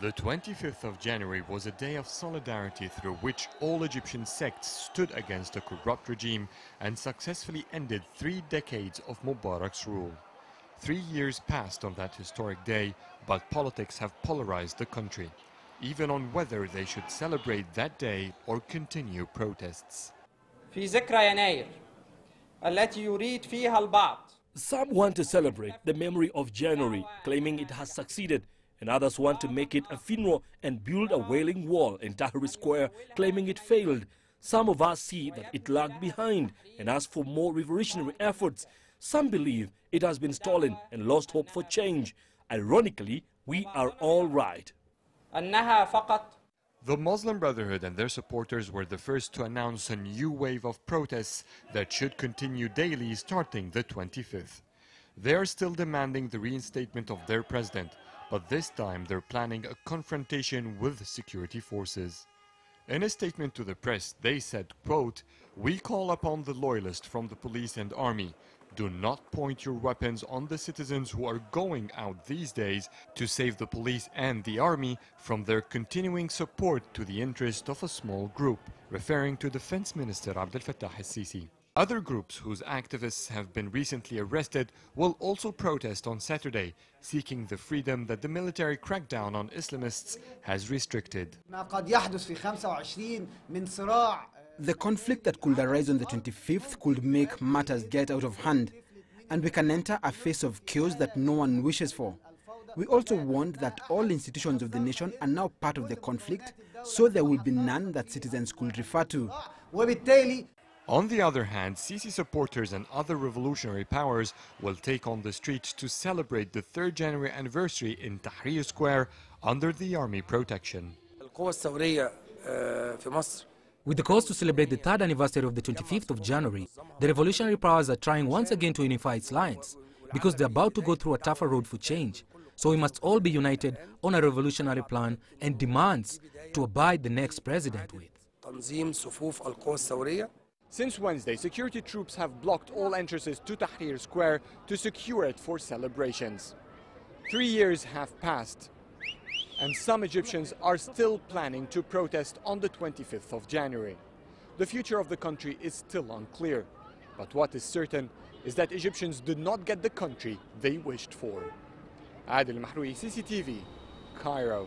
The 25th of January was a day of solidarity through which all Egyptian sects stood against a corrupt regime and successfully ended 3 decades of Mubarak's rule. 3 years passed on that historic day, but politics have polarized the country, even on whether they should celebrate that day or continue protests. في ذكرى يناير التي يريد فيها البعض. Some want to celebrate the memory of January, claiming it has succeeded, and others want to make it a funeral and build a wailing wall in Tahrir Square, claiming it failed. Some of us see that it lagged behind and ask for more revolutionary efforts. Some believe it has been stolen and lost hope for change. Ironically, we are all right. أنها فقط. The Muslim Brotherhood and their supporters were the first to announce a new wave of protests that should continue daily starting the 25th. They are still demanding the reinstatement of their president, but this time they're planning a confrontation with security forces. In a statement to the press, they said, quote, "We call upon the loyalists from the police and army. Do not point your weapons on the citizens who are going out these days to save the police and the army from their continuing support to the interest of a small group," referring to Defense Minister Abdel Fattah al-Sisi. Other groups whose activists have been recently arrested will also protest on Saturday, seeking the freedom that the military crackdown on Islamists has restricted. The conflict that could arise on the 25th could make matters get out of hand, and we can enter a phase of chaos that no one wishes for. We also want that all institutions of the nation are now part of the conflict, so there will be none that citizens could refer to. On the other hand, Sisi supporters and other revolutionary powers will take on the streets to celebrate the 3rd January anniversary in Tahrir Square under the army protection. With the cause to celebrate the 3rd anniversary of the 25th of January, the revolutionary powers are trying once again to unify its lines, because they're about to go through a tougher road for change. So we must all be united on a revolutionary plan and demands to abide the next president with. Since Wednesday, security troops have blocked all entrances to Tahrir Square to secure it for celebrations. 3 years have passed, and some Egyptians are still planning to protest on the 25th of January. The future of the country is still unclear, but what is certain is that Egyptians did not get the country they wished for. Adil Mahroui, CCTV, Cairo.